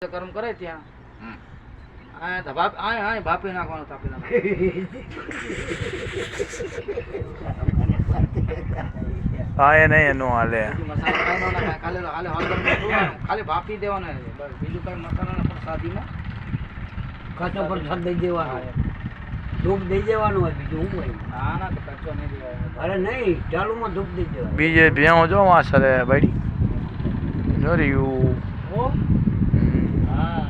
કર્મ કરે ત્યાં આ ધબાપ આ ભાપી નાખવાનું તાપી નાખવાનું હા એ નહીં એનું હાલે મસાલા કાઈ નો નાખાય ખાલી ભાપી દેવાના બસ બીજું કઈ મસાલા ના પ્રસાદીમાં કાચો પ્રસાદ દઈ દેવાનો ધૂપ દઈ દેવાનું હોય બીજું શું હોય ના ના કચ્ચો નહીં દેવાનો અરે નહીં ચાલુમાં ધૂપ દઈ દેવાનું બીજે ભેણો જો વાસરે બડી જોર્યું ઓ હા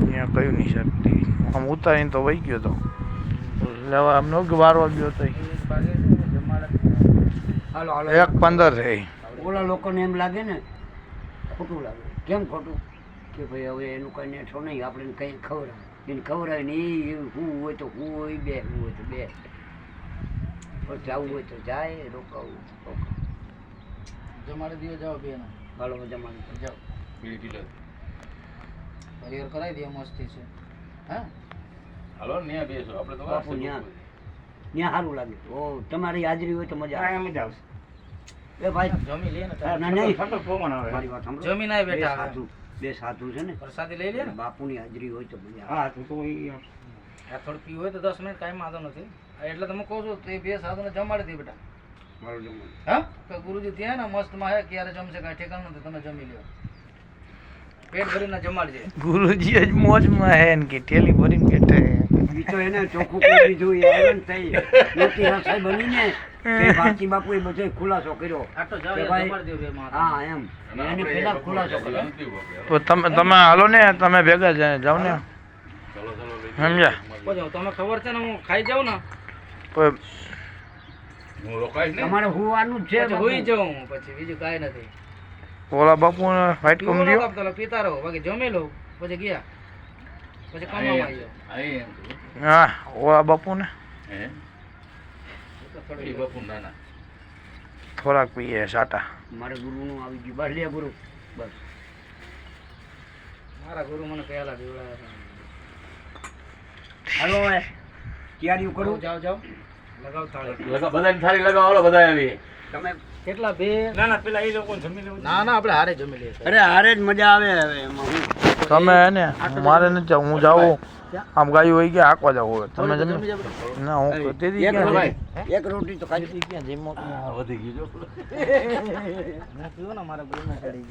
અહીંયા કયું નહીં શકતી આમ ઉતારીને તો વહી ગયો તો લેવા આમ નો વારવા ગયો તો હાલો હાલો 1:15 થઈ ઓલા લોકોને એમ લાગે ને ખોટું લાગે કેમ ખોટું કે ભાઈ હવે એનું કઈ નેઠો નહીં આપણે કઈ ખવડાવે એને ખવડાવે ને એ હું હોય તો હું હોય બે હું હોય તો બે જવું હોય તો જાય રોકાવું જમાડે દિયો જાઓ બેનો હાલો જમાડી જાઓ હરિહર કરાવી દે મસ્તી છે હા હાલો ન્યા બેસો આપણે તો બાપુ ત્યાં સારું લાગે ઓ તમારી હાજરી હોય તો મજા આવે મજા આવશે એ ભાઈ જમી લે ને નહીં આવે મારી વાત સાંભળો જમી ના બેઠા સાધુ બે સાધુ છે ને પ્રસાદી લઈ લે ને બાપુની હાજરી હોય તો મજા આવે હા તું તો આ થોડું પીવું હોય તો 10 મિનિટ કાંઈ વાંધો નથી એટલે તમે કહો છો તે બે સાધુને જમાડી દે બેટા મારું જમવાનું હા તો ગુરુજી ત્યાં ને મસ્ત માં હે ક્યારે જમશે કાંઈ ઠેકાણું નથી તમે જમી લ્યો પેટ ભરીને જમાડજે ગુરુજી જ મોજમાં હે ને કે ઠેલી ભરીને બેઠે ઈ તો એને ચોખ્ખું કરી દીધું એ આનંદ થઈ મોટી રસોઈ બનીને તે ભારતી બાપુએ બધો ખુલાસો કર્યો આટલો જાવ કે ભાઈ, જમાડી દો બે માં હા એમ એને પેલા ખુલાસો કર્યો તો તમે હાલો ને તમે ભેગા જાવ ને સમજ્યા બોલો તમે ખબર છે ને હું ખાઈ જાઉં ને પણ હું રોકાઈશ ને તમારે હુવાનું જ છે પછી હોઈ જાઉં હું પછી બીજું કાંઈ નથી ઓલા બાપુને ફાઇટ પીવો કમ નતો દ્યો આપતા, પીતા રહો બાકી જમી લો પછી ગયા પછી કમાવા આવી જાઓ અહીં હા ઓલા બાપુને હે થોડું એ બાપુ નાના થોડાક પીએ સાટા મારે ગુરુનું આવી ગયું બસ લે ગુરુ બસ મારા ગુરુ મને પહેલા પીવડાવ્યા હાલો હવે તૈયારીઓ કરું કરું જાઓ જાઓ લગાવ તાળી બધાની થાળી લગાવો હાલો બધા આવી તમે કેટલા બે ના ના પેલા એ લોકો જમી લેવું ના ના આપણે હારે જમી લઈએ અરે હારે જ મજા આવે હવે એમાં હું તમે હે ને મારે નથી જાવું હું જાઉં આમ ગાયું હોય ગયા હાંકવા જાવ હોય તમે જમી ના હું તેથી એક ક્યાં રોટી- એક રોટી તો ખાઈ તેથી ક્યાં જીમો વધી ગયું જો હું પીવું ને મારા ગુરુને ચડી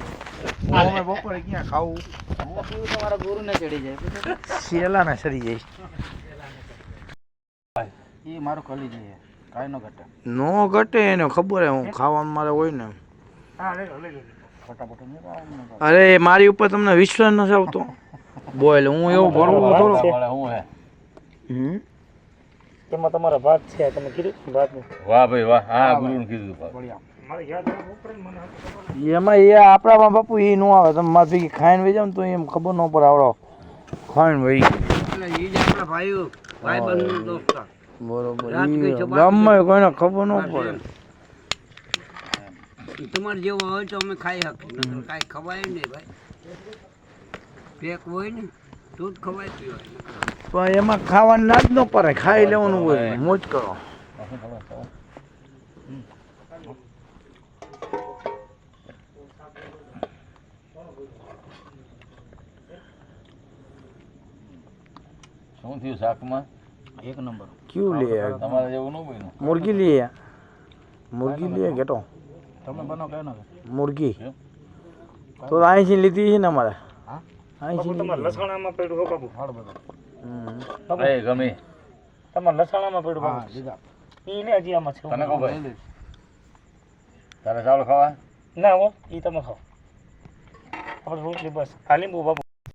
જાય અમે બપોરે ક્યાં ખાવું હું પીવું તો મારા ગુરુને ચડી જાય શેલા ને સરી જઈશ એ મારું કલી જાય કાંઈ ન ઘટે નો ઘટે એને ખબર હે હું ખાવામાં મારે હોય ને ફટાફટ નહીં ખાવાનું. અરે મારી ઉપર તમને વિશ્વાસ નથી આવતો બોલ હું એવું ભરવું થોડો હું હે હમ તેમાં તમારા ભાગ છે તમે કીધું ભાગનું વાહ ભાઈ વાહ હા ગુરુને કીધું એમાં એ આપણામાં બાપુ એ નો આવે તમે મારી ભેગી ખાઈને વહી જાવ ને તો એમ ખબર ન પડે આવડો ખાઈને વહી એટલે ઈ જ આપણા ભાઈઓ ભાઈબંધનો દોસ્તાર બરોબર રાત ગઈ છે, ગામમાં કોઈને ખબર ન પડે ઈ તમારે જેવો હોય તો અમે ખાઈ શકીએ નકર કાંઈ ખવાય નહીં ભાઈ પેક હોય ને તો જ ખવાયતું હોય પણ એમાં ખાવાનું ના જ ન પડે ખાઈ લેવાનું હોય મોજ કરો શું થયું શાકમાં એક નંબર ક્યું લે તમારે જેવું ન બન્યું મુર્ગી લે ઘેટો તમે બનો કયો ને મુર્ગી તો અહીંથી લીધી છે ને અમારે હા? અહીંથી લસણામાં પડ્યું હો બાબુ હાડ બધું એ ગમે તમારે લસણામાં પડ્યું બાબુ લીધા ઈ ને હજી આમાં છે તને કહો ભાઈ તારે ચાવલ ખાવા ના હો ઈ તમે ખાઓ આપણે રોટલી બસ આ લીંબુ બાબુ